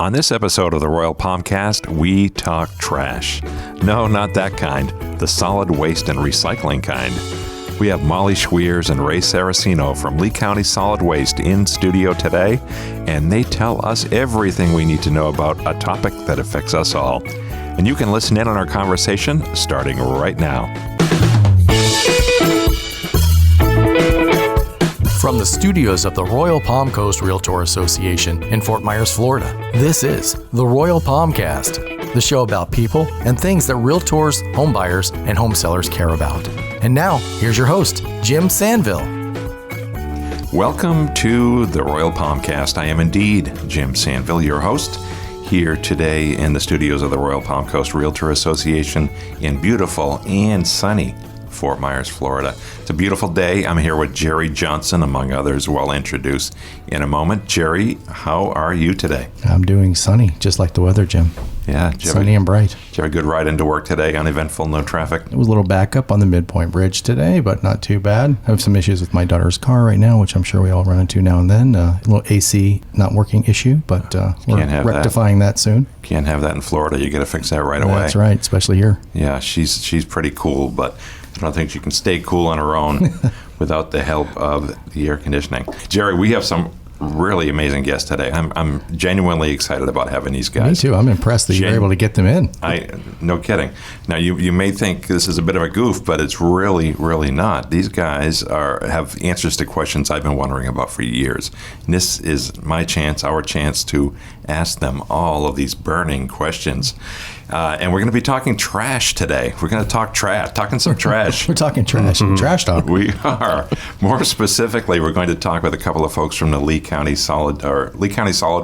On this episode of the Royal PalmCast, we talk trash. No, not that kind. The solid waste and recycling kind. We have Molly Schweers and Ray Sarracino from Lee County Solid Waste in studio today, and they tell us everything we need to know about a topic that affects us all. And you can listen in on our conversation starting right now. From the studios of the Royal Palm Coast Realtor Association in Fort Myers, Florida, this is the Royal PalmCast, the show about people and things that realtors, home buyers, and home sellers care about. And now, here's your host, Jim Sanville. Welcome to the Royal PalmCast. I am indeed Jim Sanville, your host, here today in the studios of the Royal Palm Coast Realtor Association in beautiful and sunny Fort Myers, Florida. It's a beautiful day. I'm here with Jerry Johnson, among others, who I'll introduce in a moment. Jerry, how are you today? I'm doing sunny, just like the weather, Jim. Yeah, sunny and bright. Did you have a good ride into work today? Uneventful, no traffic? It was a little backup on the Midpoint Bridge today, but not too bad. I have some issues with my daughter's car right now, which I'm sure we all run into now and then. A little AC not working issue, but we're rectifying that soon. Can't have that in Florida. You got to fix that right away. That's right, especially here. Yeah, she's pretty cool, but I don't think she can stay cool on her own without the help of the air conditioning. Jerry, we have some really amazing guests today. I'm genuinely excited about having these guys. Me too. I'm impressed that you were able to get them in. No kidding. Now, you may think this is a bit of a goof, but it's really, really not. These guys have answers to questions I've been wondering about for years. And this is my chance, our chance to ask them all of these burning questions. And we're going to be talking trash today. We're going to talking some trash. We're talking trash. Trash talk. We are. More specifically, we're going to talk with a couple of folks from the Lee County Solid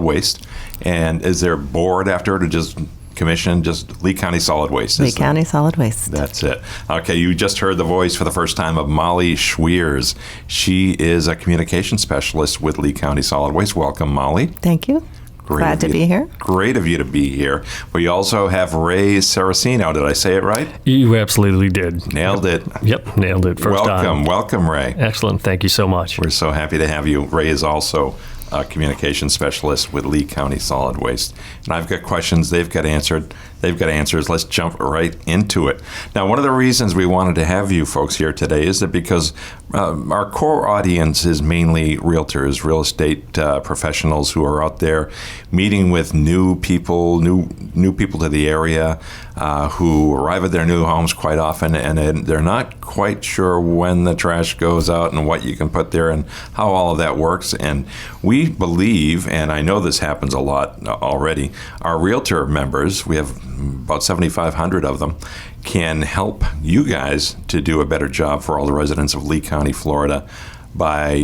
Waste. And is there a board after it, or just commission, just Lee County Solid Waste? Lee County Solid Waste. That's it. Okay, you just heard the voice for the first time of Molly Schweers. She is a communication specialist with Lee County Solid Waste. Welcome, Molly. Thank you. Glad to be here. Great of you to be here. We also have Ray Sarracino. Did I say it right? You absolutely did. Nailed it. Yep, nailed it. First time. Welcome, Ray. Excellent. Thank you so much. We're so happy to have you. Ray is also a communication specialist with Lee County Solid Waste. And I've got questions. They've got answers. Let's jump right into it. Now, one of the reasons we wanted to have you folks here today is that because our core audience is mainly realtors, real estate professionals who are out there meeting with new people to the area who arrive at their new homes quite often, and they're not quite sure when the trash goes out and what you can put there and how all of that works. And we believe, and I know this happens a lot already, our realtor members, we have about 7,500 of them, can help you guys to do a better job for all the residents of Lee County, Florida, by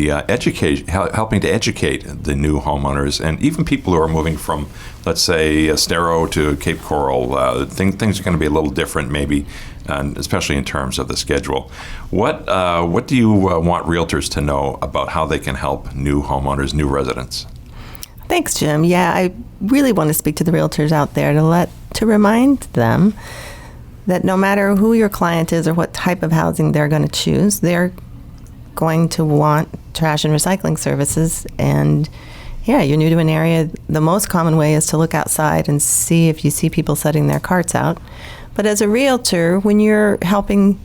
helping to educate the new homeowners and even people who are moving from, let's say, Estero to Cape Coral. Things are going to be a little different, maybe, especially in terms of the schedule. What do you want realtors to know about how they can help new homeowners, new residents? Thanks, Jim. Yeah, I really want to speak to the realtors out there to remind them that no matter who your client is or what type of housing they're going to choose, they're going to want trash and recycling services. And yeah, you're new to an area, the most common way is to look outside and see if you see people setting their carts out. But as a realtor, when you're helping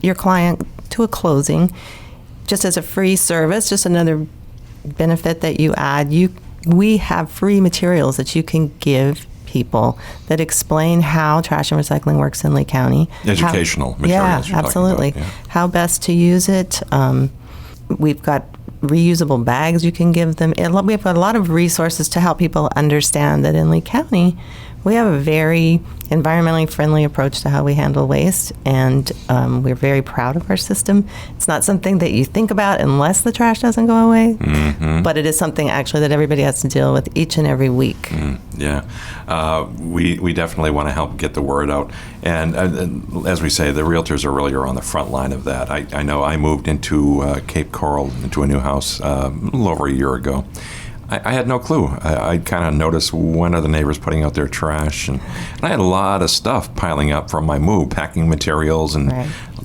your client to a closing, just as a free service, just another benefit that you add, we have free materials that you can give people that explain how trash and recycling works in Lee County. Educational materials. Yeah, absolutely. Yeah. How best to use it. We've got reusable bags you can give them. We've got a lot of resources to help people understand that in Lee County, we have a very environmentally friendly approach to how we handle waste, and we're very proud of our system. It's not something that you think about unless the trash doesn't go away, but it is something actually that everybody has to deal with each and every week. We definitely want to help get the word out, and as we say, the realtors are really on the front line of that. I know I moved into Cape Coral, into a new house a little over a year ago. I had no clue. I kind of noticed when are the neighbors putting out their trash, and I had a lot of stuff piling up from my move, packing materials and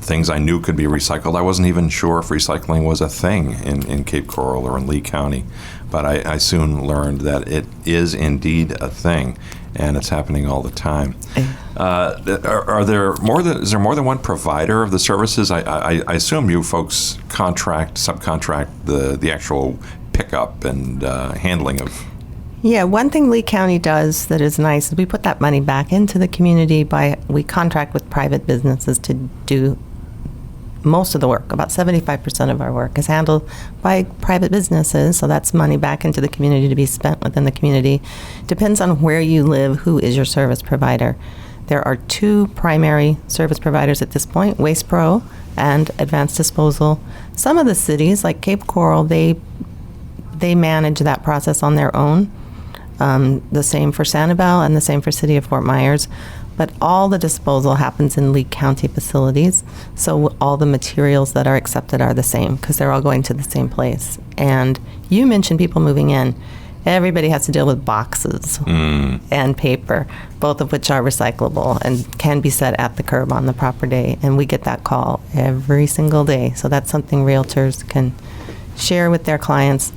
things I knew could be recycled. I wasn't even sure if recycling was a thing in Cape Coral or in Lee County. but I soon learned that it is indeed a thing, and it's happening all the time. Is there more than one provider of the services? I assume you folks subcontract the actual pickup and handling of. Yeah, one thing Lee County does that is nice is we put that money back into the community we contract with private businesses to do most of the work. About 75% of our work is handled by private businesses, so that's money back into the community to be spent within the community. Depends on where you live, who is your service provider. There are two primary service providers at this point, Waste Pro and Advanced Disposal. Some of the cities, like Cape Coral, they manage that process on their own. The same for Sanville and the same for City of Fort Myers. But all the disposal happens in Lee County facilities, so all the materials that are accepted are the same because they're all going to the same place. And you mentioned people moving in. Everybody has to deal with boxes and paper, both of which are recyclable and can be set at the curb on the proper day. And we get that call every single day. So that's something realtors can share with their clients,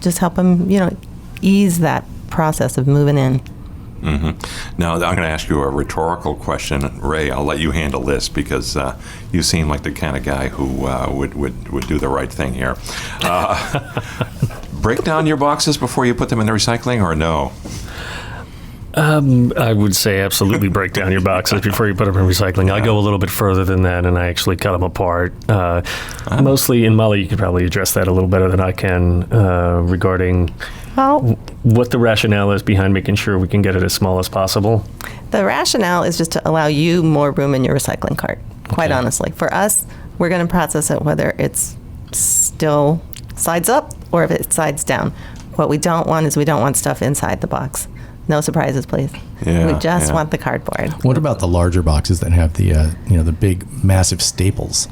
just help them, ease that process of moving in. Mm-hmm. Now, I'm going to ask you a rhetorical question. Ray, I'll let you handle this because you seem like the kind of guy who would do the right thing here. Break down your boxes before you put them in the recycling, or no? I would say absolutely break down your boxes before you put them in recycling. Yeah. I go a little bit further than that, and I actually cut them apart. Mostly, and Molly, you could probably address that a little better than I can regarding what the rationale is behind making sure we can get it as small as possible. The rationale is just to allow you more room in your recycling cart, quite honestly. For us, we're going to process it whether it's still sides up or if it sides down. What we don't want stuff inside the box. No surprises, please. Yeah, we just want the cardboard. What about the larger boxes that have the the big, massive staples?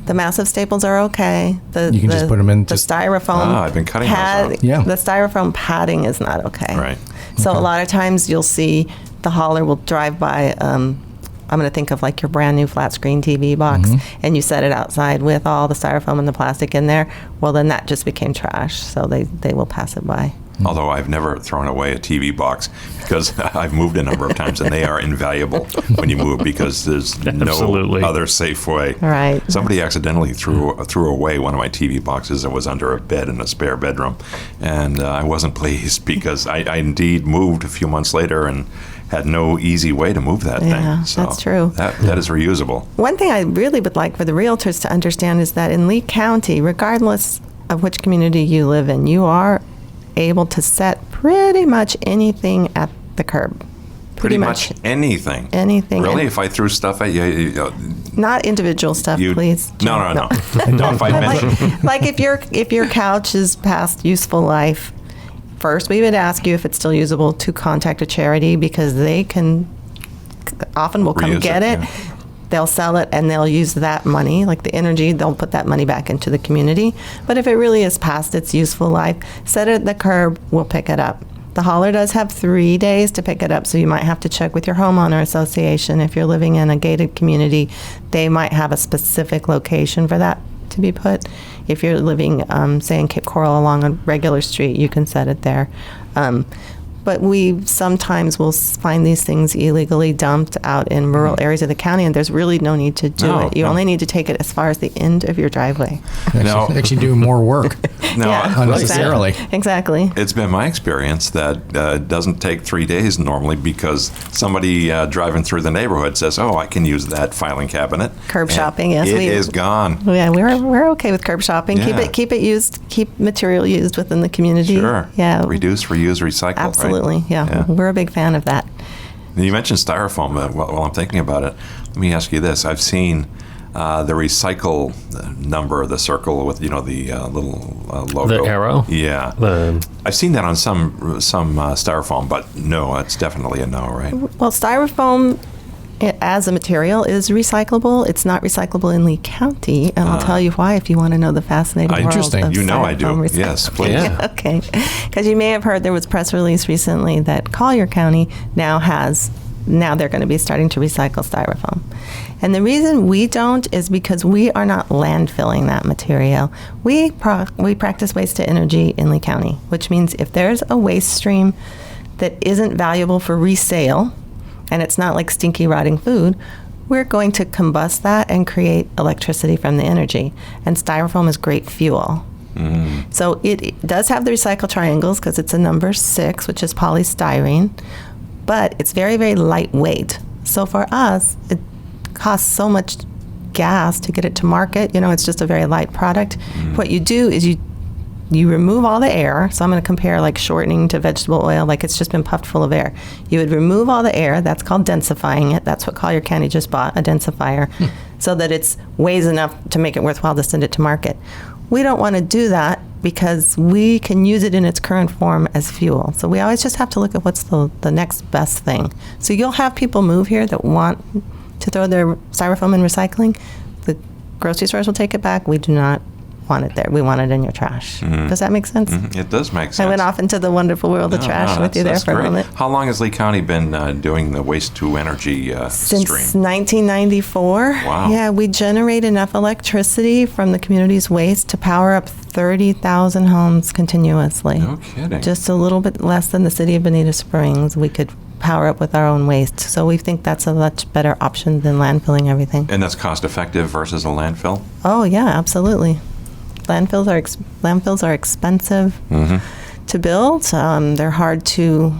The massive staples are okay. You can just put them in. The styrofoam. I've been cutting those out. Yeah. The styrofoam padding is not okay. Right. So a lot of times you'll see the hauler will drive by. I'm going to think of like your brand new flat screen TV box, and you set it outside with all the styrofoam and the plastic in there. Well, then that just became trash, so they will pass it by. Although I've never thrown away a TV box because I've moved a number of times and they are invaluable when you move because there's no other safe way. Right. Somebody accidentally threw away one of my TV boxes that was under a bed in a spare bedroom, and I wasn't pleased because I indeed moved a few months later and had no easy way to move that thing. So that's true. That is reusable. One thing I really would like for the realtors to understand is that in Lee County, regardless of which community you live in, you are able to set pretty much anything at the curb. Pretty much anything. Anything. Really? If I threw stuff at you, not individual stuff, please. No. No, if I mention. Like if your couch is past useful life, first we would ask you if it's still usable to contact a charity because they often will come get it. Yeah. They'll sell it and they'll use that money, like the energy, they'll put that money back into the community. But if it really is past its useful life, set it at the curb, we'll pick it up. The hauler does have 3 days to pick it up, so you might have to check with your homeowner association. If you're living in a gated community, they might have a specific location for that to be put. If you're living, say, in Cape Coral along a regular street, you can set it there. But we sometimes will find these things illegally dumped out in rural areas of the county, and there's really no need to do it. You only need to take it as far as the end of your driveway. Actually do more work. Unnecessarily. Exactly. It's been my experience that it doesn't take 3 days normally because somebody driving through the neighborhood says, I can use that filing cabinet. Curb shopping, yes. It is gone. Yeah, we're okay with curb shopping. Yeah. Keep it used, keep material used within the community. Sure. Yeah. Reduce, reuse, recycle. Absolutely. Yeah. We're a big fan of that. You mentioned styrofoam. While I'm thinking about it, let me ask you this. I've seen the recycle number, the circle with the little logo. The arrow? Yeah. I've seen that on some styrofoam, but no, it's definitely a no, right? Well, styrofoam as a material is recyclable. It's not recyclable in Lee County, and I'll tell you why if you want to know the fascinating world interesting. of I do. recycling. Yes, please. Yeah. Okay. Because you may have heard there was press release recently that Collier County now has now they're going to be starting to recycle styrofoam. And the reason we don't is because we are not landfilling that material. We practice waste to energy in Lee County, which means if there's a waste stream that isn't valuable for resale, and it's not like stinky, rotting food, we're going to combust that and create electricity from the energy. And styrofoam is great fuel. So it does have the recycle triangles because it's a number 6, which is polystyrene, but it's very, very lightweight. So for us, it costs so much gas to get it to market. It's just a very light product. What you do is you remove all the air. So I'm going to compare like shortening to vegetable oil, like it's just been puffed full of air. You would remove all the air. That's called densifying it. That's what Collier County just bought, a densifier, so that it weighs enough to make it worthwhile to send it to market. We don't want to do that because we can use it in its current form as fuel. So we always just have to look at what's the next best thing. So you'll have people move here that want to throw their styrofoam in recycling. The grocery stores will take it back. We do not want it there. We want it in your trash. Does that make sense? It does make sense. I went off into the wonderful world of trash with you there for a moment. How long has Lee County been doing the waste to energy Since stream? 1994. Wow. Yeah, we generate enough electricity from the community's waste to power up 30,000 homes continuously. No kidding. Just a little bit less than the city of Bonita Springs. We could power up with our own waste. So we think that's a much better option than landfilling everything. And that's cost effective versus a landfill? Oh, yeah, absolutely. Landfills are expensive to build. They're hard to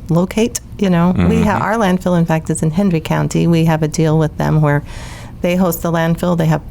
locate. We have our landfill, in fact, is in Hendry County. We have a deal with them where they host the landfill. They have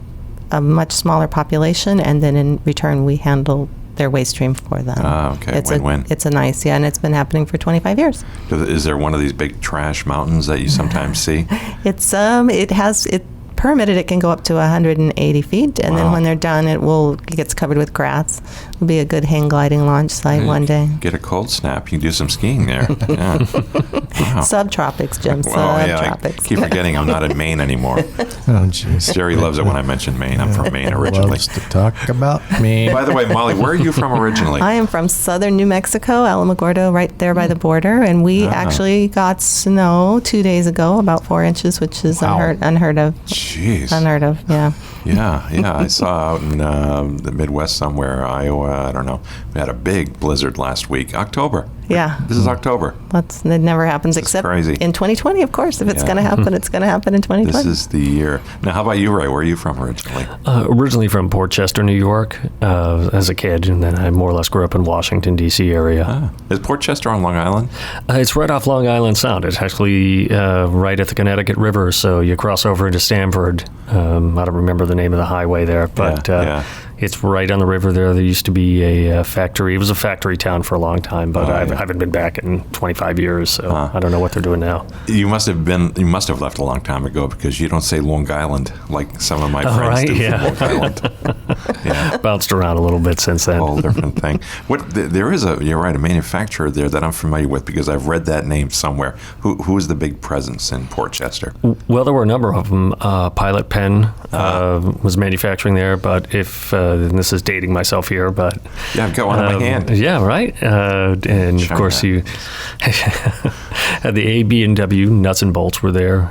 a much smaller population, and then in return, we handle their waste stream for them. Okay, It's win-win. It's a nice, and it's been happening for 25 years. Is there one of these big trash mountains that you sometimes see? It permitted, it can go up to 180 feet, and then when they're done, it gets covered with grass. It'll be a good hang gliding launch site one day. Get a cold snap. You can do some skiing there. Yeah. Wow. Subtropics, Jim. I Subtropics. keep forgetting I'm not in Maine anymore. Oh, jeez. Jerry loves it when I mention Maine. I'm from Maine originally. Loves to talk about me. By the way, Molly, where are you from originally? I am from southern New Mexico, Alamogordo, right there by the border, and we actually got snow 2 days ago, about 4 inches, which is unheard of. Jeez. Unheard of, yeah. Yeah. I saw out in the Midwest somewhere, Iowa, I don't know. We had a big blizzard last week. October. Yeah. This is October. It never happens except crazy. in 2020, of course. If it's going to happen, it's going to happen in 2020. This is the year. Now, how about you, Ray? Where are you from originally? Originally from Port Chester, New York, as a kid, and then I more or less grew up in Washington, D.C. area. Is Port Chester on Long Island? It's right off Long Island Sound. It's actually right at the Connecticut River, so you cross over into Stamford. I don't remember the name of the highway there, but it's right on the river there. There used to be a factory. It was a factory town for a long time, but I haven't been back in 25 years, so I don't know what they're doing now. You must have left a long time ago because you don't say Long Island like some of my friends do from Long Island. Yeah. Bounced around a little bit since then. Whole different thing. There is you're right, a manufacturer there that I'm familiar with because I've read that name somewhere. Who is the big presence in Port Chester? Well, there were a number of them. Pilot Pen was manufacturing there, but and this is dating myself here, but yeah, I've got one in my hand. Yeah, right. And of course, you had the AB&W nuts and bolts were there,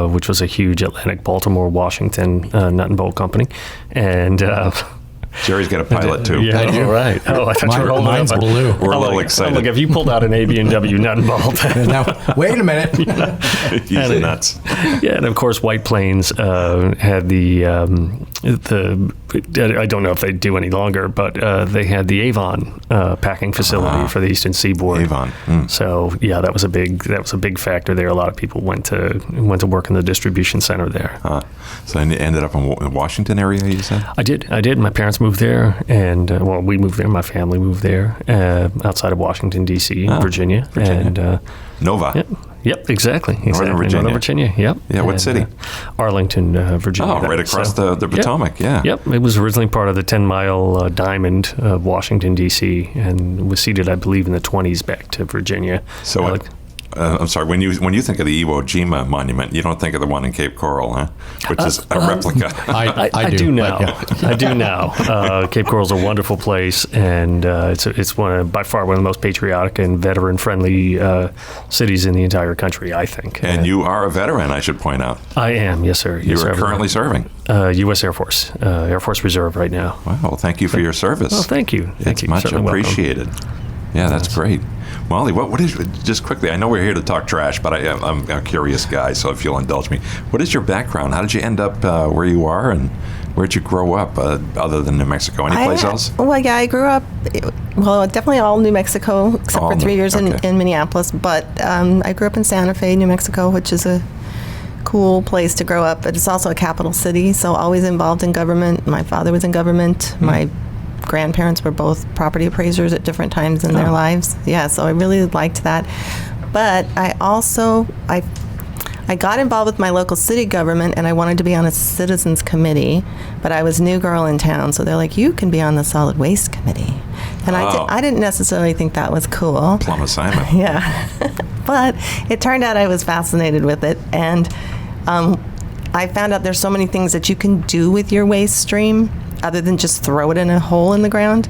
which was a huge Atlantic, Baltimore, Washington nut and bolt company, and. Jerry's got a Pilot too. Yeah, you're right. Oh, I thought you were holding mine's up. blue. We're a little excited. Look, if you pulled out an AB&W nut and bolt. Now, wait a minute. He's nuts. Yeah, and of course, White Plains had the I don't know if they do any longer, but they had the Avon packing facility for the Eastern Seaboard. Avon. So yeah, that was a big factor there. A lot of people went to work in the distribution center there. So you ended up in the Washington area, you said? I did. My parents moved there, and we moved there. My family moved there outside of Washington, D.C., Virginia. And Nova. Yep, exactly. Northern Virginia. Northern Virginia, yep. Yeah, what city? Arlington, Virginia. Oh, right across the Potomac, yeah. Yep, it was originally part of the 10-mile diamond of Washington, D.C., and was ceded, I believe, in the 20s back to Virginia. So I'm sorry. When you think of the Iwo Jima monument, you don't think of the one in Cape Coral, huh? Which is a replica. I do now. I do now. Cape Coral's a wonderful place, and it's by far one of the most patriotic and veteran-friendly cities in the entire country, I think. And you are a veteran, I should point out. I am, yes, sir. You are currently serving. U.S. Air Force, Air Force Reserve right now. Wow. Well, thank you for your service. Well, thank you. It's much Certainly appreciated. Welcome. Yeah, that's great. Molly, what is, just quickly, I know we're here to talk trash, but I'm a curious guy, so if you'll indulge me. What is your background? How did you end up where you are, and where'd you grow up, other than New Mexico? Any place else? Well, yeah, I grew up, definitely all New Mexico, except for 3 years in Minneapolis, but I grew up in Santa Fe, New Mexico, which is a cool place to grow up, but it's also a capital city, so always involved in government. My father was in government. My grandparents were both property appraisers at different times in their lives. Yeah, so I really liked that. But I also, I got involved with my local city government, and I wanted to be on a citizens committee, but I was new girl in town, so they're like, you can be on the solid waste committee. And I didn't necessarily think that was cool. Plum assignment. Yeah. But it turned out I was fascinated with it, and I found out there's so many things that you can do with your waste stream other than just throw it in a hole in the ground.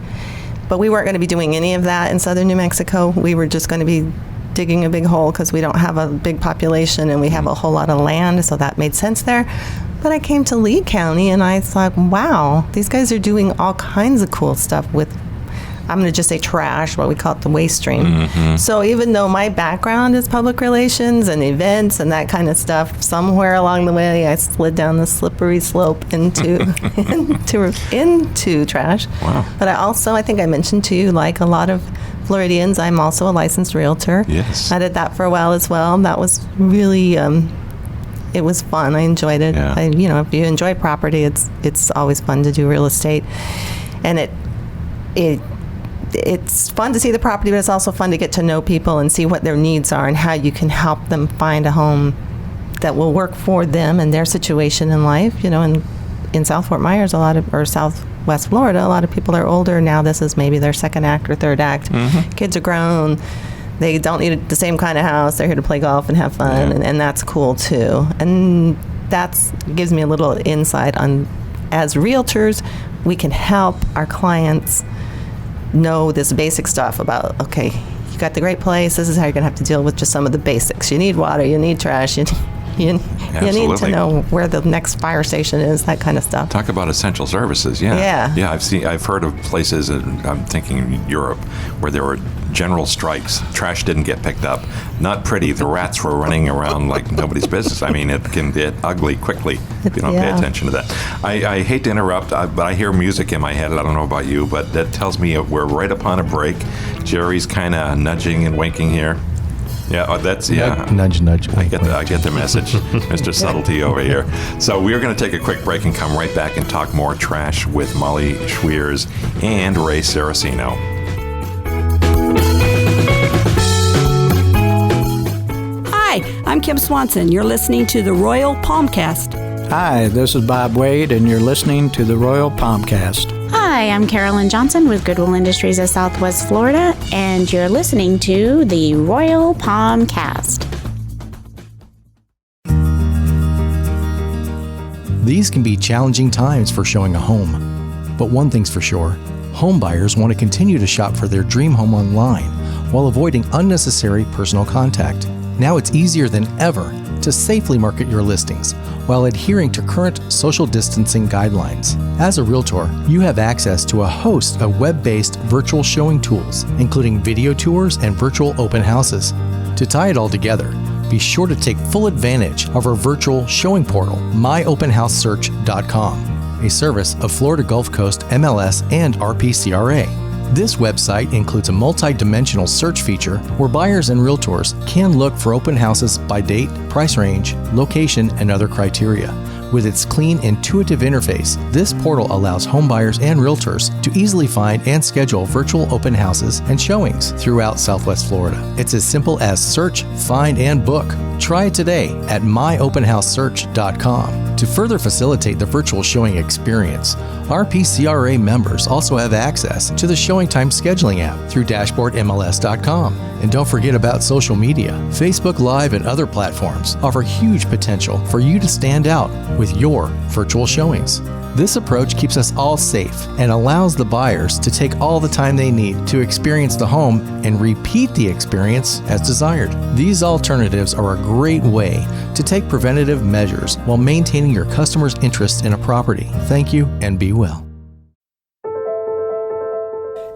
But we weren't going to be doing any of that in southern New Mexico. We were just going to be digging a big hole because we don't have a big population and we have a whole lot of land, so that made sense there. But I came to Lee County and I thought, wow, these guys are doing all kinds of cool stuff with, I'm going to just say trash, what we call it, the waste stream. Mm-hmm. So even though my background is public relations and events and that kind of stuff, somewhere along the way I slid down the slippery slope into into trash. Wow. But I think I mentioned to you, like a lot of Floridians, I'm also a licensed realtor. Yes. I did that for a while as well. That was really, it was fun. I enjoyed it. Yeah. If you enjoy property, it's always fun to do real estate. And it's fun to see the property, but it's also fun to get to know people and see what their needs are and how you can help them find a home that will work for them and their situation in life. In South Fort Myers, or Southwest Florida, a lot of people are older now. This is maybe their second act or third act. Mm-hmm. Kids are grown. They don't need the same kind of house. They're here to play golf and have fun, and that's cool too. And that gives me a little insight on, as realtors, we can help our clients know this basic stuff about, okay, you got the great place, this is how you're going to have to deal with just some of the basics. You need water, you need trash, you need to know where the next fire station is, that kind of stuff. Talk about essential services, yeah. Yeah, I've heard of places, I'm thinking in Europe, where there were general strikes. Trash didn't get picked up. Not pretty. The rats were running around like nobody's business. I mean, it can get ugly quickly if you don't pay attention to that. I hate to interrupt, but I hear music in my head. I don't know about you, but that tells me we're right upon a break. Jerry's kind of nudging and winking here. Yeah, Nudge, nudge. I get the message, Mr. Subtlety over here. So we're going to take a quick break and come right back and talk more trash with Molly Schweers and Ray Sarracino. Hi, I'm Kim Swanson. You're listening to the Royal PalmCast. Hi, this is Bob Wade, and you're listening to the Royal PalmCast. Hi, I'm Carolyn Johnson with Goodwill Industries of Southwest Florida, and you're listening to the Royal PalmCast. These can be challenging times for showing a home. But one thing's for sure, home buyers want to continue to shop for their dream home online while avoiding unnecessary personal contact. Now it's easier than ever to safely market your listings while adhering to current social distancing guidelines. As a realtor, you have access to a host of web-based virtual showing tools, including video tours and virtual open houses. To tie it all together, be sure to take full advantage of our virtual showing portal, myopenhousesearch.com, a service of Florida Gulf Coast MLS and RPCRA. This website includes a multi-dimensional search feature where buyers and realtors can look for open houses by date, price range, location, and other criteria. With its clean, intuitive interface, this portal allows home buyers and realtors to easily find and schedule virtual open houses and showings throughout Southwest Florida. It's as simple as search, find, and book. Try it today at myopenhousesearch.com. To further facilitate the virtual showing experience, RPCRA members also have access to the Showing Time scheduling app through dashboardmls.com. And don't forget about social media. Facebook Live and other platforms offer huge potential for you to stand out with your virtual showings. This approach keeps us all safe and allows the buyers to take all the time they need to experience the home and repeat the experience as desired. These alternatives are a great way to take preventative measures while maintaining your customers' interest in a property. Thank you and be well.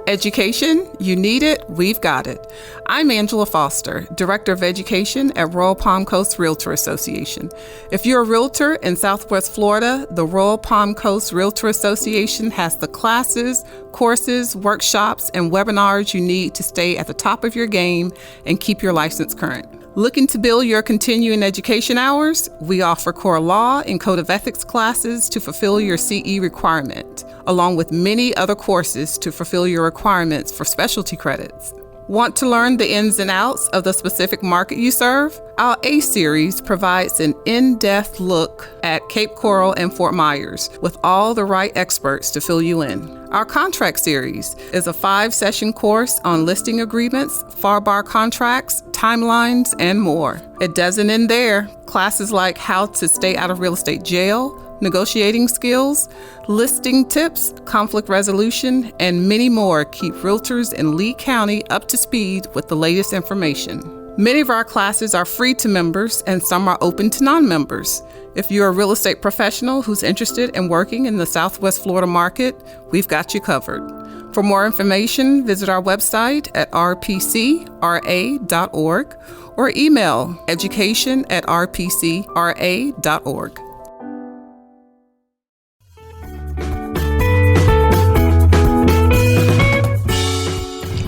Education, you need it, we've got it. I'm Angela Foster, Director of Education at Royal PalmCast Realtor Association. If you're a realtor in Southwest Florida, the Royal PalmCast Realtor Association has the classes, courses, workshops, and webinars you need to stay at the top of your game and keep your license current. Looking to build your continuing education hours? We offer core law and code of ethics classes to fulfill your CE requirement, along with many other courses to fulfill your requirements for specialty credits. Want to learn the ins and outs of the specific market you serve? Our A series provides an in-depth look at Cape Coral and Fort Myers with all the right experts to fill you in. Our contract series is a 5-session course on listing agreements, FAR contracts, timelines, and more. It doesn't end there. Classes like how to stay out of real estate jail, negotiating skills, listing tips, conflict resolution, and many more keep realtors in Lee County up to speed with the latest information. Many of our classes are free to members and some are open to non-members. If you're a real estate professional who's interested in working in the Southwest Florida market, we've got you covered. For more information, visit our website at rpcra.org or email education@rpcra.org.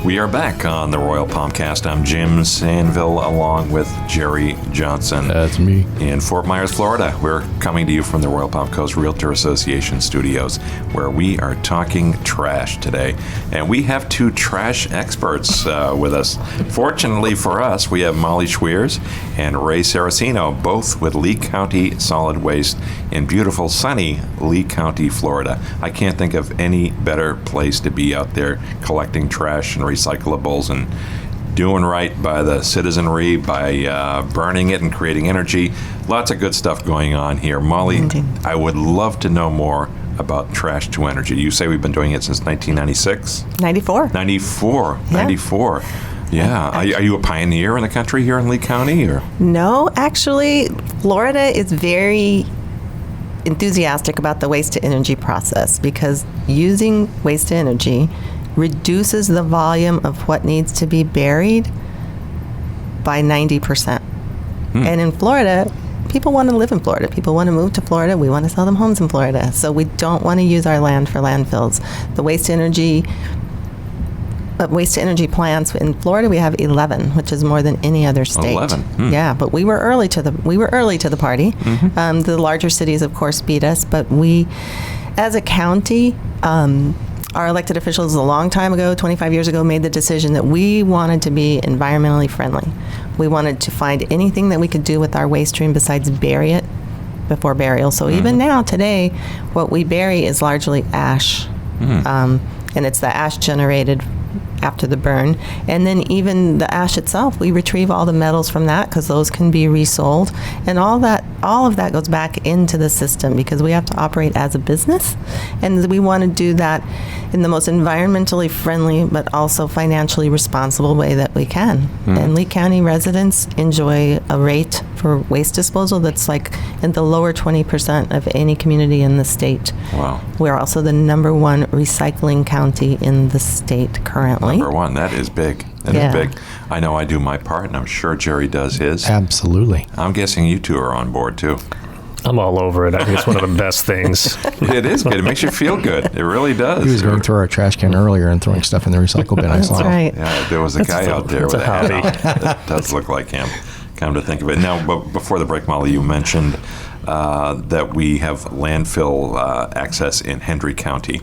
We are back on the Royal PalmCast. I'm Jim Sanville along with Jerry Johnson. That's me. In Fort Myers, Florida. We're coming to you from the Royal PalmCast Realtor Association studios, where we are talking trash today. And we have 2 trash experts with us. Fortunately for us, we have Molly Schweers and Ray Sarracino, both with Lee County Solid Waste in beautiful, sunny Lee County, Florida. I can't think of any better place to be out there collecting trash and recyclables and doing right by the citizenry by burning it and creating energy. Lots of good stuff going on here. Molly, indeed. I would love to know more about trash to energy. You say we've been doing it since 1996? 94. 94. Yeah. 94. Yeah. Are you a pioneer in the country here in Lee County? Or? No, actually, Florida is very enthusiastic about the waste to energy process because using waste to energy reduces the volume of what needs to be buried by 90%. And in Florida, people want to live in Florida. People want to move to Florida. We want to sell them homes in Florida. So we don't want to use our land for landfills. The waste to energy plants in Florida, we have 11, which is more than any other state. 11. Yeah, but we were early to the party. Mm-hmm. The larger cities, of course, beat us, but we, as a county, our elected officials a long time ago, 25 years ago, made the decision that we wanted to be environmentally friendly. We wanted to find anything that we could do with our waste stream besides bury it before burial. So even now, today, what we bury is largely ash. And it's the ash generated after the burn. And then even the ash itself, we retrieve all the metals from that because those can be resold. And all of that goes back into the system because we have to operate as a business. And we want to do that in the most environmentally friendly but also financially responsible way that we can. And Lee County residents enjoy a rate for waste disposal that's like in the lower 20% of any community in the state. Wow. We're also the #1 recycling county in the state currently. #1, that is big. That is big. I know I do my part, and I'm sure Jerry does his. Absolutely. I'm guessing you 2 are on board, too. I'm all over it. I think it's one of the best things. It is good. It makes you feel good. It really does. He was going through our trash can earlier and throwing stuff in the recycle bin. I saw. That's right. Yeah, there was a guy out there with a hat on. That does look like him. Come to think of it. Now, before the break, Molly, you mentioned that we have landfill access in Hendry County.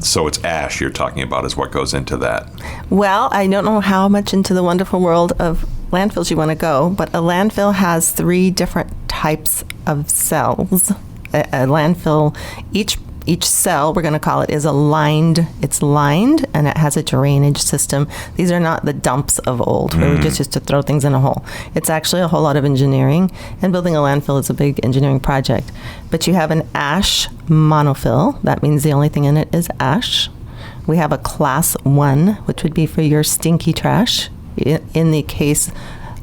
So it's ash you're talking about is what goes into that. Well, I don't know how much into the wonderful world of landfills you want to go, but a landfill has 3 different types of cells. A landfill, each cell, we're going to call it, is it's lined, and it has a drainage system. These are not the dumps of old where we just used to throw things in a hole. It's actually a whole lot of engineering, and building a landfill is a big engineering project. But you have an ash monofill. That means the only thing in it is ash. We have a class 1, which would be for your stinky trash. In the case,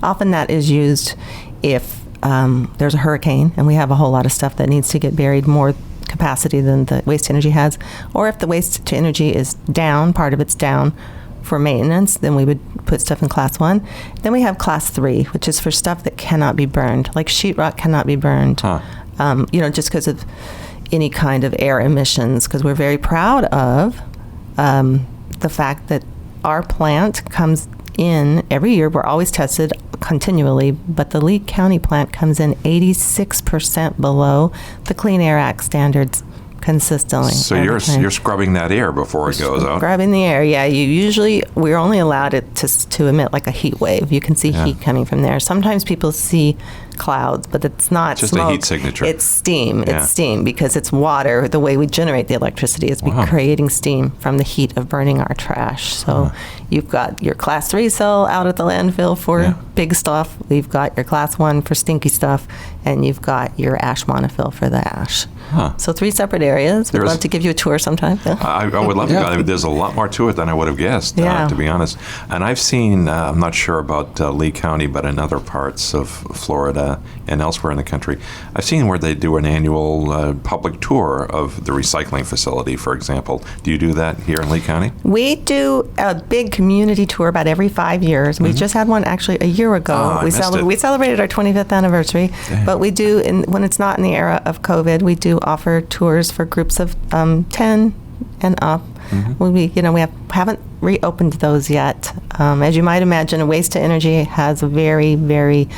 often that is used if there's a hurricane and we have a whole lot of stuff that needs to get buried, more capacity than the waste to energy has, or if the waste to energy is down, part of it's down for maintenance, then we would put stuff in class 1. Then we have class 3, which is for stuff that cannot be burned, like sheetrock cannot be burned, just because of any kind of air emissions, because we're very proud of the fact that our plant comes in every year. We're always tested continually, but the Lee County plant comes in 86% below the Clean Air Act standards consistently. So you're scrubbing that air before it goes out? Scrubbing the air, yeah. We're only allowed it to emit like a heat wave. You can see heat coming from there. Sometimes people see clouds, but it's not just smoke. A heat signature. It's steam. Yeah. It's steam because it's water. The way we generate the electricity is by creating steam from the heat of burning our trash. So you've got your class 3 cell out at the landfill for big stuff. You've got your class 1 for stinky stuff, and you've got your ash monofill for the ash. So 3 separate areas. We'd love to give you a tour sometime. I would love to go. There's a lot more to it than I would have guessed, to be honest. And I've seen, I'm not sure about Lee County, but in other parts of Florida and elsewhere in the country, I've seen where they do an annual public tour of the recycling facility, for example. Do you do that here in Lee County? We do a big community tour about every 5 years. We just had one actually a year ago. We celebrated our 25th anniversary, but we do, when it's not in the era of COVID, we do offer tours for groups of 10 and up. We haven't reopened those yet. As you might imagine, waste to energy has a very, very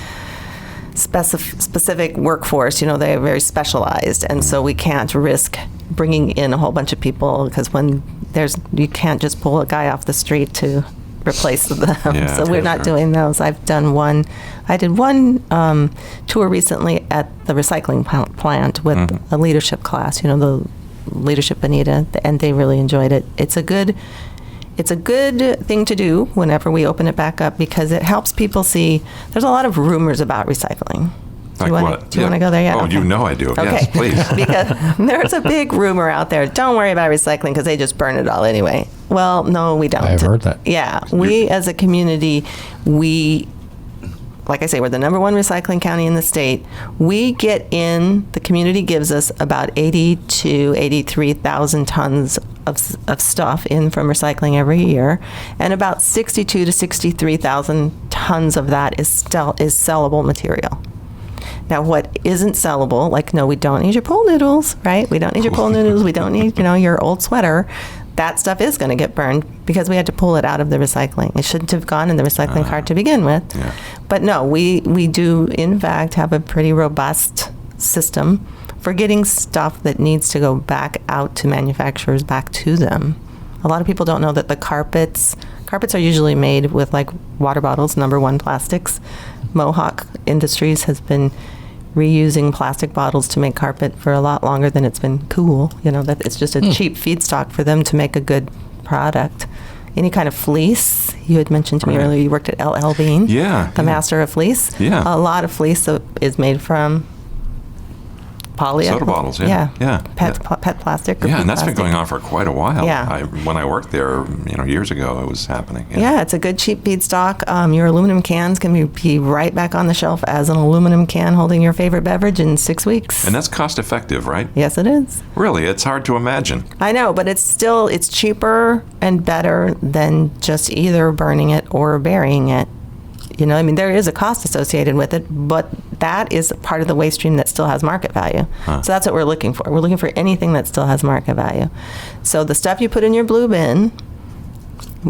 specific workforce. They're very specialized, and so we can't risk bringing in a whole bunch of people, because you can't just pull a guy off the street to replace them. So we're not doing those. I did one tour recently at the recycling plant with a leadership class, the leadership Anita, and they really enjoyed it. It's a good thing to do whenever we open it back up, because it helps people see there's a lot of rumors about recycling. Do you want to go there? Yeah. Oh, okay. I do. Okay. Yes, please. Because there's a big rumor out there. Don't worry about recycling because they just burn it all anyway. Well, no, we don't. I've heard that. Yeah. We as a community, like I say, we're the number 1 recycling county in the state. The community gives us about 80 to 83,000 tons of stuff in from recycling every year, and about 62 to 63,000 tons of that is sellable material. Now, what isn't sellable, we don't need your pool noodles, right? We don't need your pool noodles. We don't need, your old sweater. That stuff is going to get burned because we had to pull it out of the recycling. It shouldn't have gone in the recycling cart to begin with. Yeah. But no, we do, in fact, have a pretty robust system for getting stuff that needs to go back out to manufacturers, back to them. A lot of people don't know that the carpets are usually made with water bottles, number 1 plastics. Mohawk Industries has been reusing plastic bottles to make carpet for a lot longer than it's been cool. That it's just a cheap feedstock for them to make a good product. Any kind of fleece, you had mentioned to me earlier, you worked at LL Bean, the master of fleece. Yeah. A lot of fleece is made from poly. Soda bottles, Pet plastic. Yeah, and that's been going on for quite a while. Yeah. When I worked there, years ago, it was happening. Yeah, it's a good cheap feedstock. Your aluminum cans can be right back on the shelf as an aluminum can holding your favorite beverage in 6 weeks. And that's cost effective, right? Yes, it is. Really, it's hard to imagine. I know, but it's cheaper and better than just either burning it or burying it. There is a cost associated with it, but that is part of the waste stream that still has market value. So that's what we're looking for. We're looking for anything that still has market value. So the stuff you put in your blue bin,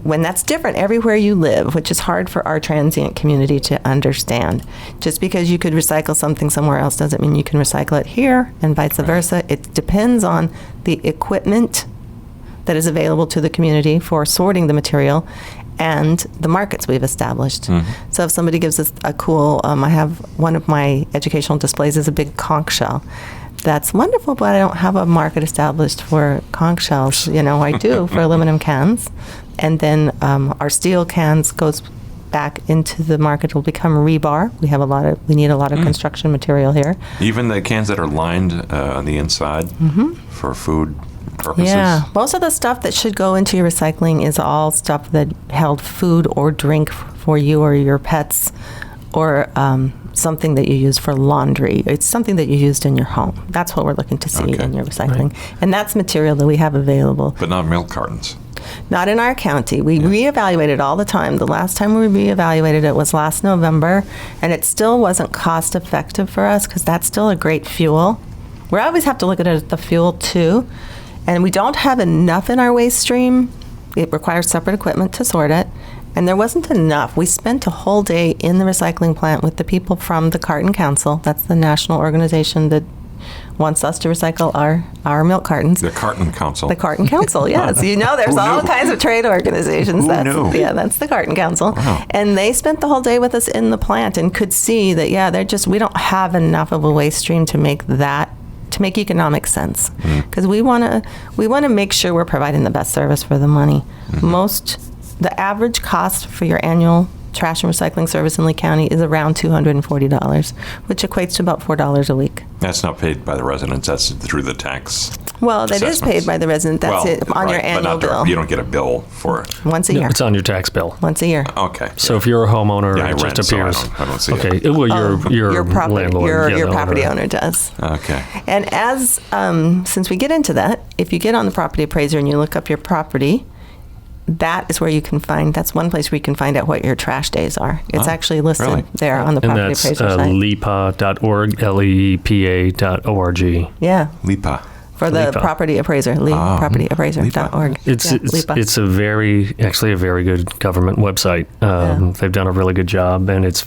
when that's different everywhere you live, which is hard for our transient community to understand. Just because you could recycle something somewhere else doesn't mean you can recycle it here, and vice versa. It depends on the equipment that is available to the community for sorting the material and the markets we've established. So if somebody gives us a cool, I have one of my educational displays is a big conch shell. That's wonderful, but I don't have a market established for conch shells. I do for aluminum cans. And then our steel cans goes back into the market, will become rebar. We need a lot of construction material here. Even the cans that are lined on the inside for food purposes? Yeah, most of the stuff that should go into your recycling is all stuff that held food or drink for you or your pets, or something that you use for laundry. It's something that you used in your home. That's what we're looking to see in your recycling. Right. And that's material that we have available. But not milk cartons. Not in our county. We reevaluate it all the time. The last time we reevaluated it was last November, and it still wasn't cost effective for us because that's still a great fuel. We always have to look at it as the fuel too. And we don't have enough in our waste stream. It requires separate equipment to sort it. And there wasn't enough. We spent a whole day in the recycling plant with the people from the Carton Council. That's the national organization that wants us to recycle our milk cartons. The Carton Council. The Carton Council, yes. There's all kinds of trade organizations. Who knew? Yeah, that's the Carton Council. Wow. And they spent the whole day with us in the plant and could see that, we don't have enough of a waste stream to make economic sense. Because we want to make sure we're providing the best service for the money. The average cost for your annual trash and recycling service in Lee County is around $240, which equates to about $4 a week. That's not paid by the residents. That's through the tax. Well, that is paid by the resident. That's on your annual bill. You don't get a bill for it. Once a year. It's on your tax bill. Once a year. Okay. So if you're a homeowner, I it rent, just appears. so I don't see it. Okay. Well, your landlord. Your property owner does. Okay. And as since we get into that, if you get on the property appraiser and you look up your property, that is where you can find. That's one place where you can find out what your trash days are. It's actually listed there on the property appraiser site. And that's lepa.org, lepa.org. Yeah. LEPA. For the property appraiser, propertyappraiser.org. It's a very good government website. They've done a really good job, and it's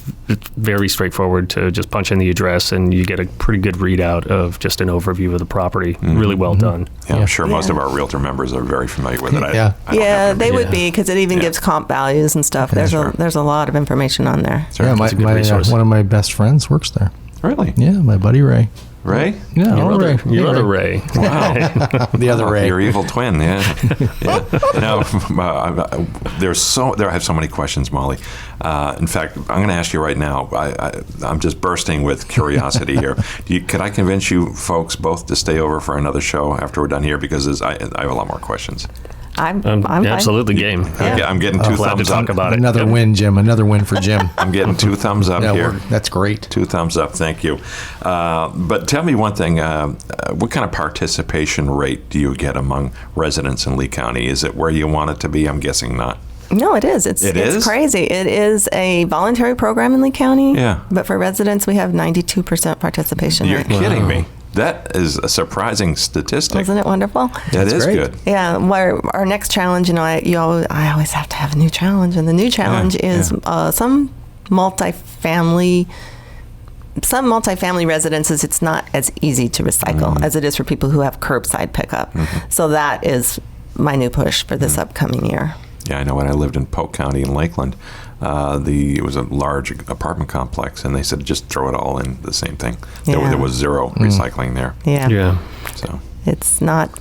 very straightforward to just punch in the address, and you get a pretty good readout of just an overview of the property. Really well done. Yeah, I'm sure most of our Realtor members are very familiar with it. They would be, because it even gives comp values and stuff. There's a lot of information on there. One of my best friends works there. Really? Yeah, my buddy Ray. Ray? Yeah, your other Ray. Wow. The other Ray. Your evil twin, yeah. Now, I have so many questions, Molly. In fact, I'm going to ask you right now. I'm just bursting with curiosity here. Could I convince you folks both to stay over for another show after we're done here? Because I have a lot more questions. I'm absolutely game. I'm getting two thumbs up. About Another win, Jim. Another win for Jim. I'm getting two thumbs up here. That's great. 2 thumbs up. Thank you. But tell me one thing. What kind of participation rate do you get among residents in Lee County? Is it where you want it to be? I'm guessing not. No, it is. It's crazy. It is a voluntary program in Lee County. Yeah. But for residents, we have 92% participation rate. You're kidding me. That is a surprising statistic. Isn't it wonderful? That is good. Yeah. Our next challenge, I always have to have a new challenge, and the new challenge is some multifamily residences. It's not as easy to recycle as it is for people who have curbside pickup. So that is my new push for this upcoming year. Yeah, I know when I lived in Polk County in Lakeland, it was a large apartment complex, and they said just throw it all in the same thing. There was zero recycling there. Yeah. So that's not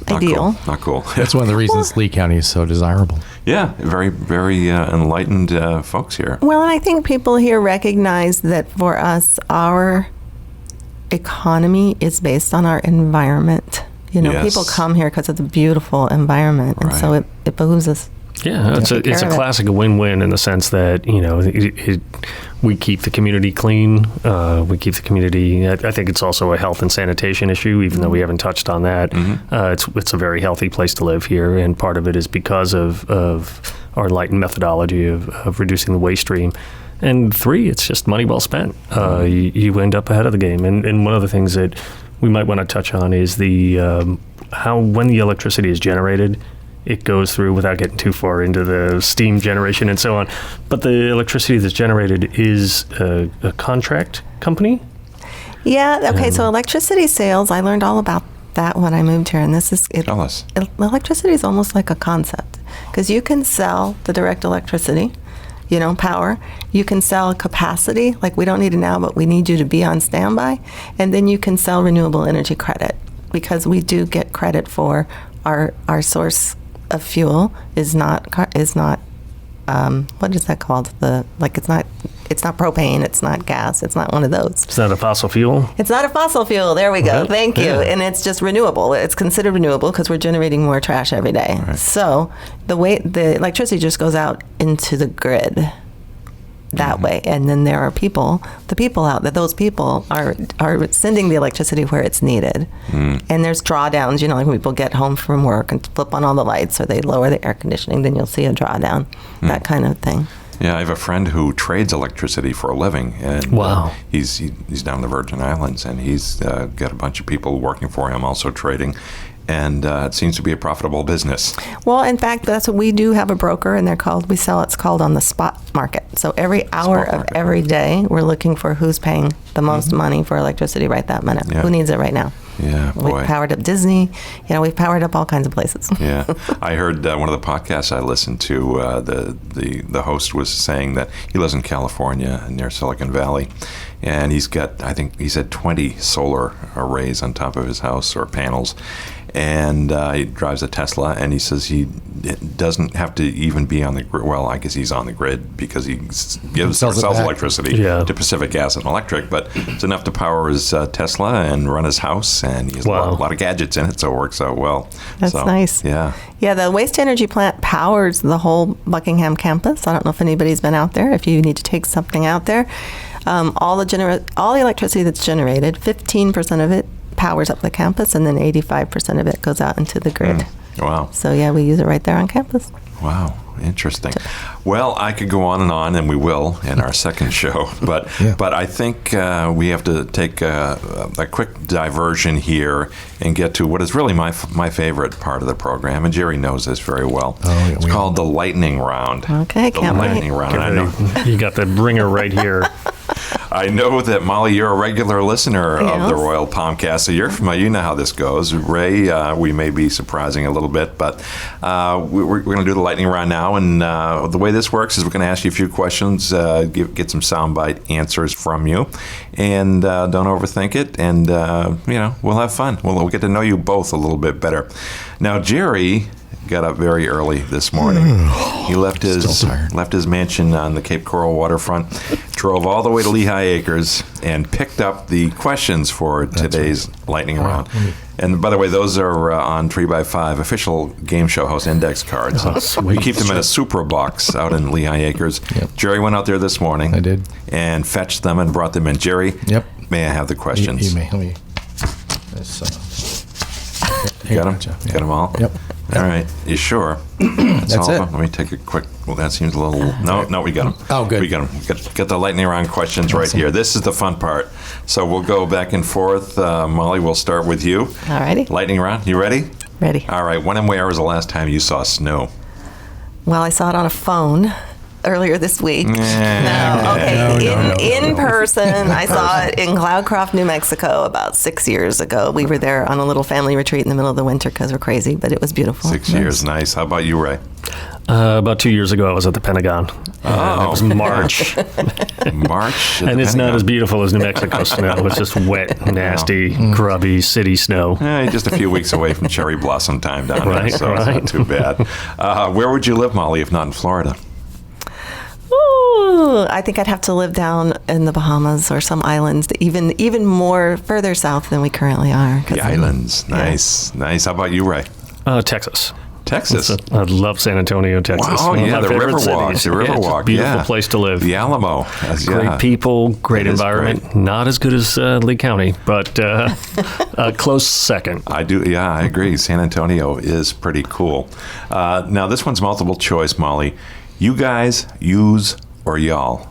ideal. Cool. Not cool. That's one of the reasons Lee County is so desirable. Yeah, very, very enlightened folks here. Well, and I think people here recognize that for us, our economy is based on our environment. People come here because of the beautiful environment, and so it behooves us. Yeah, it's a classic win-win in the sense that we keep the community clean. We keep the community. I think it's also a health and sanitation issue, even though we haven't touched on that. It's a very healthy place to live here, and part of it is because of our enlightened methodology of reducing the waste stream. And 3, it's just money well spent. You end up ahead of the game. And one of the things that we might want to touch on is when the electricity is generated, it goes through, without getting too far into the steam generation and so on, but the electricity that's generated is a contract company? Yeah, okay, so electricity sales, I learned all about that when I moved here, and this is... Tell us. Electricity is almost like a concept. because you can sell the direct electricity, power. You can sell capacity, like we don't need it now, but we need you to be on standby. And then you can sell renewable energy credit, because we do get credit for our source of fuel is not what is that called? It's not propane, it's not gas, it's not one of those. It's not a fossil fuel? It's not a fossil fuel. There we go. Right. Thank you. Yeah. And it's just renewable. It's considered renewable because we're generating more trash every day. Right. So the electricity just goes out into the grid that way. And then there are those people are sending the electricity where it's needed. And there's drawdowns, like when people get home from work and flip on all the lights or they lower the air conditioning, then you'll see a drawdown, that kind of thing. Yeah, I have a friend who trades electricity for a living, and wow. He's down in the Virgin Islands, and he's got a bunch of people working for him also trading, and it seems to be a profitable business. Well, in fact, that's what we do have a broker, and it's called on the spot market. So every hour of every day, we're looking for who's paying the most money for electricity right that minute. Yeah. Who needs it right now? Yeah, boy. We've powered up Disney. We've powered up all kinds of places. Yeah, I heard one of the podcasts I listened to. The host was saying that he lives in California near Silicon Valley, and he's got, I think he said, 20 solar arrays on top of his house, or panels. And he drives a Tesla, and he says he doesn't have to even be on the grid. Well, I guess he's on the grid because he sells electricity to Pacific Gas and Electric, but it's enough to power his Tesla and run his house, and he has a lot of gadgets in it, so it works out well. That's nice. Yeah. Yeah, the waste-to-energy plant powers the whole Buckingham campus. I don't know if anybody's been out there. If you need to take something out there, all the electricity that's generated, 15% of it powers up the campus, and then 85% of it goes out into the grid. Wow. So yeah, we use it right there on campus. Wow, interesting. Well, I could go on, and we will in our second show, but I think we have to take a quick diversion here and get to what is really my favorite part of the program, and Jerry knows this very well. It's called the lightning round. Okay, can't wait. The lightning round. I know. You got the ringer right here. I know that, Molly, you're a regular listener of the Royal PalmCast, so you're familiar. You know how this goes. Ray, we may be surprising a little bit, but we're going to do the lightning round now, and the way this works is we're going to ask you a few questions, get some soundbite answers from you, and don't overthink it, and we'll have fun. We'll get to know you both a little bit better. Now, Jerry got up very early this morning. He left his mansion on the Cape Coral waterfront, drove all the way to Lehigh Acres, and picked up the questions for today's lightning round. And by the way, those are on 3x5 official game show host index cards. We keep them in a Supra box out in Lehigh Acres. Yep. Jerry went out there this morning. I did. And fetched them and brought them in. Jerry, may I have the questions? You may. Let me. You got them? Got them all? Yep. All right. You sure? That's it. Let me take a quick. Well, that seems a little. No, we got them. Oh, good. We got them. Got the lightning round questions right here. This is the fun part. So we'll go back and forth. Molly, we'll start with you. All righty. Lightning round. You ready? Ready. All right. When and where was the last time you saw snow? Well, I saw it on a phone earlier this week. No. In person, I saw it in Cloudcroft, New Mexico about 6 years ago. We were there on a little family retreat in the middle of the winter because we're crazy, but it was beautiful. 6 years, nice. How about you, Ray? About 2 years ago, I was at the Pentagon. It was March. March? And it's not as beautiful as New Mexico snow. It's just wet, nasty, grubby city snow. Just a few weeks away from cherry blossom time down there, so it's not too bad. Where would you live, Molly, if not in Florida? Ooh, I think I'd have to live down in the Bahamas or some islands, even more further south than we currently are. The islands, nice. How about you, Ray? Texas. Texas. I love San Antonio, Texas. Wow, the Riverwalk. The Riverwalk, it's a beautiful place to live. The Alamo. Great people, great environment. Great. Not as good as Lee County, but a close second. I agree. San Antonio is pretty cool. Now, this one's multiple choice, Molly. You guys, yous, or y'all?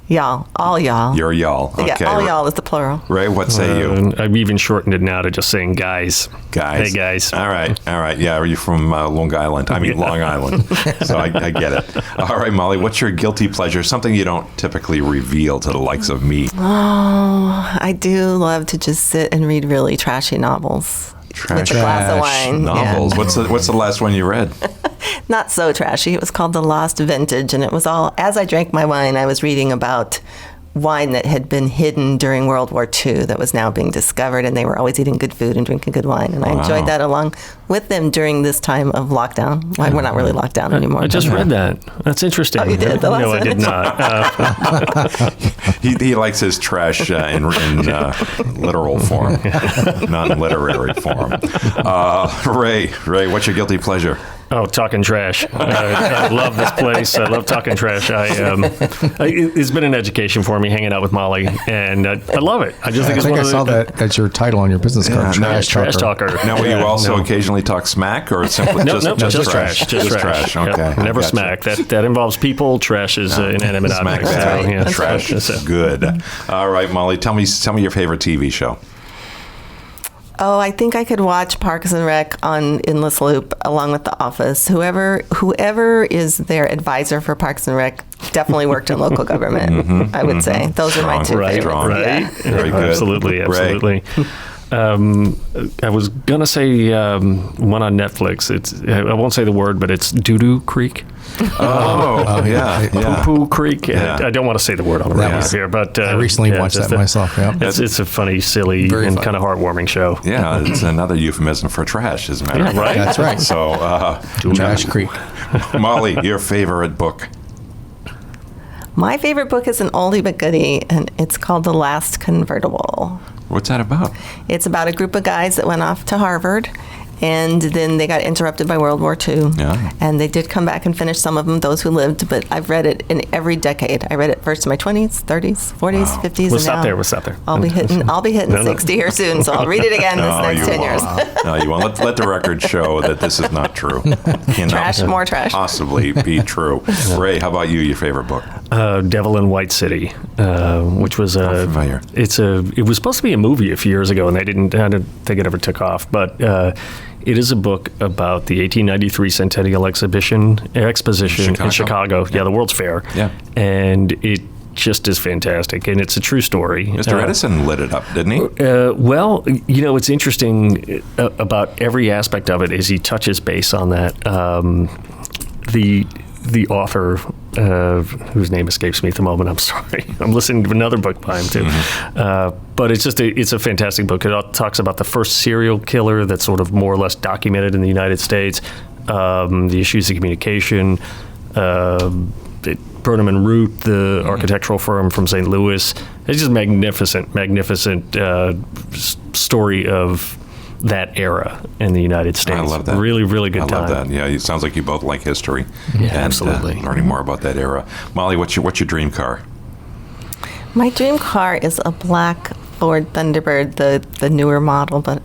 Y'all. All y'all. You're y'all. Okay. Yeah, all y'all is the plural. Ray, what say you? I've even shortened it now to just saying guys. Guys. Hey, guys. All right. Yeah, are you from Long Island? Long Island. So I get it. All right, Molly, what's your guilty pleasure? Something you don't typically reveal to the likes of me. Oh, I do love to just sit and read really trashy novels. With a glass of wine. Novels. Yeah. What's the last one you read? Not so trashy. It was called The Lost Vintage, and it was all, as I drank my wine, I was reading about wine that had been hidden during World War II that was now being discovered, and they were always eating good food and drinking good wine. And I enjoyed that along with them during this time of lockdown. Well, we're not really locked down anymore. I just read that. That's interesting. Oh, you did? The No, I did not. He likes his trash in literal form, non-literary form. Ray, what's your guilty pleasure? Oh, talking trash. I love this place. I love talking trash. It's been an education for me hanging out with Molly, and I love it. I just think it's one I of the... saw that as your title on your business card. Trash talker. Now, will you also occasionally talk smack, or simply just trash? Just trash. Okay. Yep. Never Gotcha. smack. That involves people. Trash is inanimate Smack objects. bad. So, yeah. Trash is good. All right, Molly, tell me your favorite TV show. Oh, I think I could watch Parks and Rec on Endless Loop along with The Office. Whoever is their advisor for Parks and Rec definitely worked in local government, I would say. Those are my two favorites. Right. Yeah. Very good. Absolutely. I was going to say one on Netflix. I won't say the word, but it's Doo-Doo Creek. Yeah. Poo-Poo Creek. Yeah. I don't want to say the word on the radio here, but... I recently watched that myself, yeah. It's a funny, silly, and kind of heartwarming show. Yeah, it's another euphemism for trash, as a matter of fact. Right? That's right. So, Trash Creek. Molly, your favorite book? My favorite book is an oldie but goodie, and it's called The Last Convertible. What's that about? It's about a group of guys that went off to Harvard, and then they got interrupted by World War II. Yeah. And they did come back and finish, some of them, those who lived, but I've read it in every decade. I read it first in my 20s, 30s, 40s, 50s, We'll and stop there. I'll be hitting 60 here soon, so I'll read it again this next 10 years. No, you won't. Let the record show that this is not true. Trash, more trash. Possibly be true. Ray, how about you? Your favorite book? Devil in White City, which was familiar. It was supposed to be a movie a few years ago, and I don't think it ever took off. But it is a book about the 1893 Centennial Exposition in Chicago. Yeah, the World's Fair. Yeah, and it just is fantastic, and it's a true story. Mr. Edison lit it up, didn't he? Well, what's interesting about every aspect of it is he touches base on that. The author, whose name escapes me at the moment, I'm sorry. I'm listening to another book by him too. Mm-hmm. But it's a fantastic book. It talks about the first serial killer that's sort of more or less documented in the United States, the issues of communication, Burnham and Root, the architectural firm from St. Louis. It's just magnificent story of that era in the United States. I love that. Really, really good time. I love that. Yeah, it sounds like you both like history. Yeah, and, absolutely. Learning more about that era. Molly, what's your dream car? My dream car is a black Ford Thunderbird, the newer model, but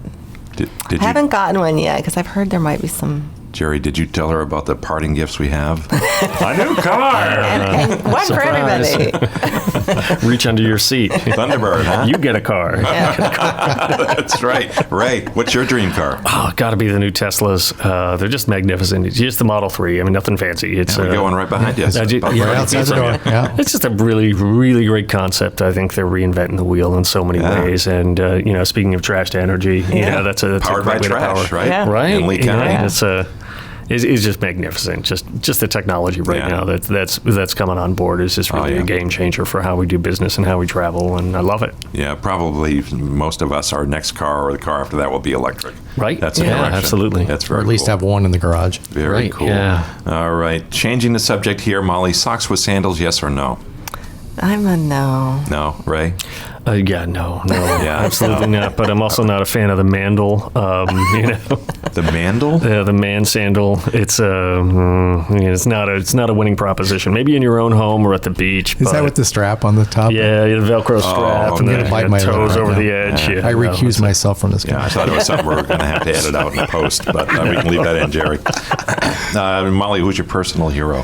I haven't gotten one yet because I've heard there might be some. Jerry, did you tell her about the parting gifts we have? A new car! and one for everybody. Reach under your seat. Thunderbird, huh? You get a car. Yeah. That's right. Ray, what's your dream car? Oh, got to be the new Teslas. They're just magnificent. It's just the Model 3. I mean, nothing fancy. It's we got one right behind you. Outside the door. Yeah. It's just a really, really great concept. I think they're reinventing the wheel in so many ways. And, speaking of trash to energy, that's a powered great by way trash, to power. right? Yeah. Right. In Lee County. It's just magnificent. Just the technology right now that's coming on board is just really a game changer for how we do business and how we travel, and I love it. Yeah, probably most of us, our next car or the car after that will be electric. Right? That's a direction. Absolutely. That's very Or at least cool. have one in the garage. Very cool. Yeah. All right. Changing the subject here, Molly. Socks with sandals, yes or no? I'm a no. No, Ray? No, absolutely not. But I'm also not a fan of the mandal. The mandal? Yeah, the man sandal. It's not a winning proposition. Maybe in your own home or at the beach. Is that with the strap on the top? Yeah, the Velcro strap and gonna bite the my toes lip over right the now. edge. Yeah. Yeah, I recuse myself from this. Yeah, I thought it was something we were going to have to edit out in the post, but we can leave that in, Jerry. Molly, who's your personal hero?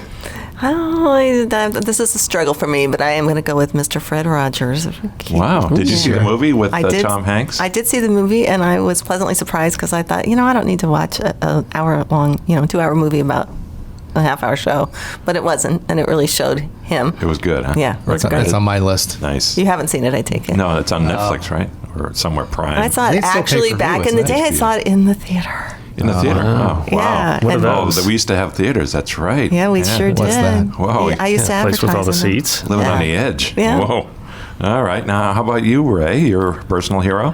Oh, this is a struggle for me, but I am going to go with Mr. Fred Rogers. Wow. Did you see the movie with Tom Hanks? I did see the movie, and I was pleasantly surprised because I thought, I don't need to watch an hour-long, 2-hour movie about a half-hour show. But it wasn't, and it really showed him. It was good, huh? Yeah, it was great. It's on my list. Nice. You haven't seen it, I take it. No, it's on Netflix, right? Or somewhere Prime. I saw it They still pay actually per view, back in isn't the it? day. I saw it in the theater. In the theater? Oh, wow. Yeah. What are those? We used to have theaters. That's right. Yeah, we sure did. What's that? Whoa. I used to advertise Place with all the in them. seats. Living on the edge. Yeah. Whoa. All right. Now, how about you, Ray, your personal hero?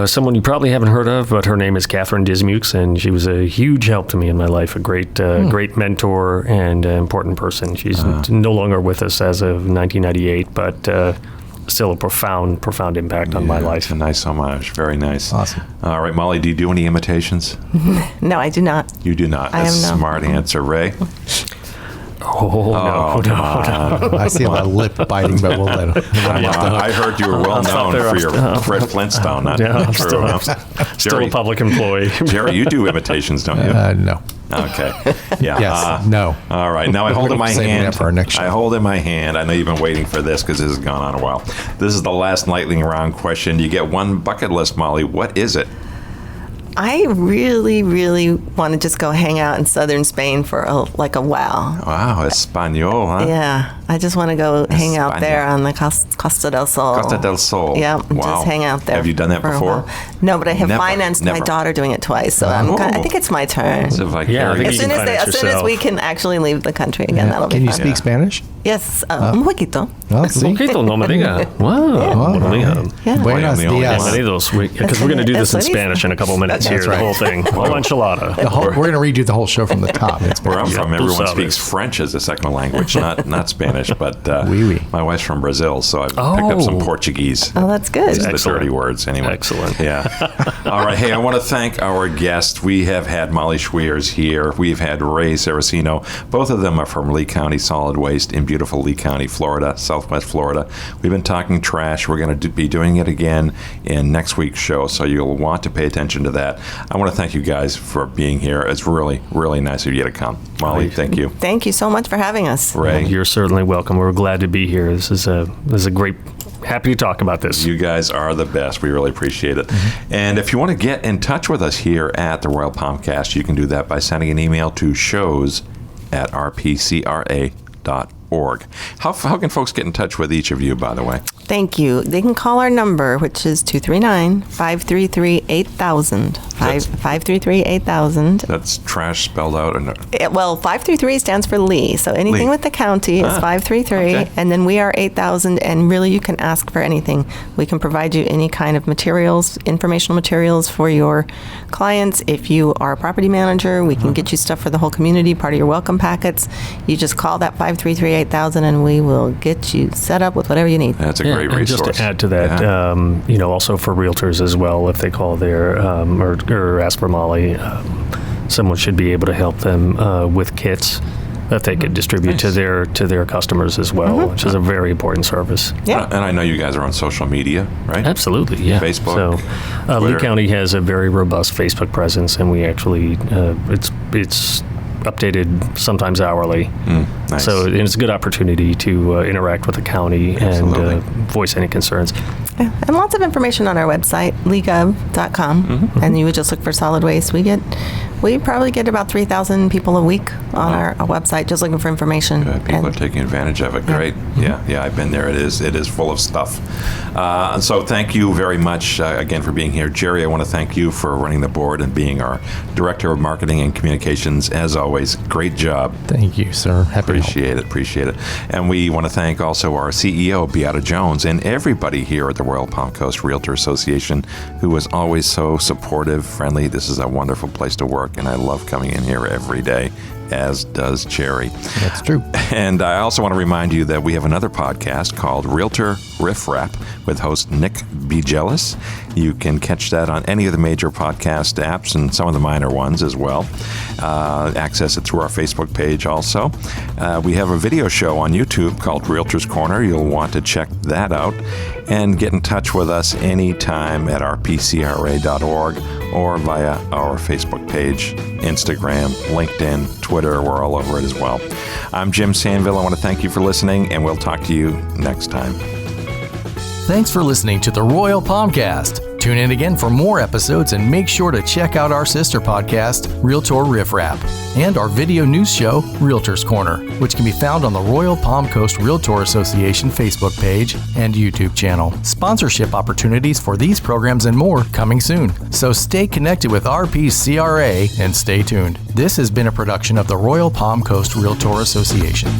Someone you probably haven't heard of, but her name is Catherine Dismukes, and she was a huge help to me in my life, a great mentor and important person. She's no longer with us as of 1998, but still a profound impact on my life. It's a nice homage. Very nice. Awesome. All right, Molly, do you do any imitations? No, I do not. You do not. I That's a am no. smart answer, Ray. No. I see a lot of lip biting, but we'll let him. I heard you were well known for your Fred Flintstone. I'm still a public employee. Jerry, you do imitations, don't you? No. Okay. Yeah. Yes. No. All right. Now I hold in my Saving hand. that for our next show. I hold in my hand. I know you've been waiting for this because this has gone on a while. This is the last lightning round question. You get one bucket list, Molly. What is it? I really, really want to just go hang out in southern Spain for a while. Wow, Espanol, huh? Yeah, I just want to go hang out there on the Costa del Sol. Costa del Sol. Yeah, Wow. just hang out there. Have you done that for a before? while. No, but I have Never, financed my never. daughter doing it twice, so I think it's my turn. It's a vicarious. Yeah, I think As soon as we can actually leave the country again, that'll be Can you fun. speak Spanish? Yes, un poquito. Oh, see. Poquito, no me diga. Wow. Yeah. Buenos the only dias. one. Bienvenidos. Because we're going to do this in That's what he Spanish in a couple minutes That's here, right. the whole thing. Whole enchilada. We're going to redo the whole show from the top. It's Where I'm from, Yeah, everyone tú speaks sabes. French as a second language, not Spanish. But Oui. my wife's from Brazil, so I've picked up some Portuguese. Oh, that's good. These are the Excellent. dirty words, anyway. Excellent. Yeah. All right. Hey, I want to thank our guests. We have had Molly Schweers here. We've had Ray Sarracino. Both of them are from Lee County Solid Waste in beautiful Lee County, Florida, Southwest Florida. We've been talking trash. We're going to be doing it again in next week's show, so you'll want to pay attention to that. I want to thank you guys for being here. It's really, really nice of you to come. Molly, thank you. Thank you so much for having us. Ray, You're certainly welcome. We're glad to be here. This is a great. Happy to talk about this. you guys are the best. We really appreciate it. And if you want to get in touch with us here at the Royal PalmCast, you can do that by sending an email to shows@rpcra.org. How can folks get in touch with each of you, by the way? Thank you. They can call our number, which is 239-533-8000. 533-8000. That's trash spelled out. Well, 533 stands for Lee. So anything Lee. with the county is 533. okay. And then we are 8000. And really, you can ask for anything. We can provide you any kind of materials, informational materials for your clients. If you are a property manager, we can get you stuff for the whole community, part of your welcome packets. You just call that 533-8000 and we will get you set up with whatever you need. That's a Yeah, great and resource. just to add to that, also for realtors as well, if they call there or ask for Molly, someone should be able to help them with kits that they could distribute to their customers as well, which is a very important service. Yeah. And I know you guys are on social media, right? Absolutely, yeah. Facebook, So, Lee Twitter. County has a very robust Facebook presence, and we actually it's updated sometimes hourly. Nice. So it's a good opportunity to interact with the county Absolutely. and voice any concerns. Yeah. And lots of information on our website, legov.com. And you would just look for solid waste. We probably get about 3,000 people a week on our website just looking for information. People are taking advantage of it. Great. Yeah, I've been there. It is full of stuff. So thank you very much again for being here. Jerry, I want to thank you for running the board and being our Director of Marketing and Communications. As always, great job. Thank you, sir. Happy to help. Appreciate it. And we want to thank also our CEO, Beata Jones, and everybody here at the Royal Palm Coast Realtor Association who is always so supportive, friendly. This is a wonderful place to work, and I love coming in here every day, as does Jerry. That's true. And I also want to remind you that we have another podcast called Realtor Riff Rap with host Nick B. Jealous. You can catch that on any of the major podcast apps and some of the minor ones as well. Access it through our Facebook page also. We have a video show on YouTube called Realtor's Corner. You'll want to check that out. And get in touch with us anytime at rpcra.org or via our Facebook page, Instagram, LinkedIn, Twitter. We're all over it as well. I'm Jim Sanville. I want to thank you for listening, and we'll talk to you next time. Thanks for listening to the Royal PalmCast. Tune in again for more episodes and make sure to check out our sister podcast, Realtor Riff Rap, and our video news show, Realtor's Corner, which can be found on the Royal Palm Coast Realtor Association Facebook page and YouTube channel. Sponsorship opportunities for these programs and more coming soon. So stay connected with RPCRA and stay tuned. This has been a production of the Royal Palm Coast Realtor Association.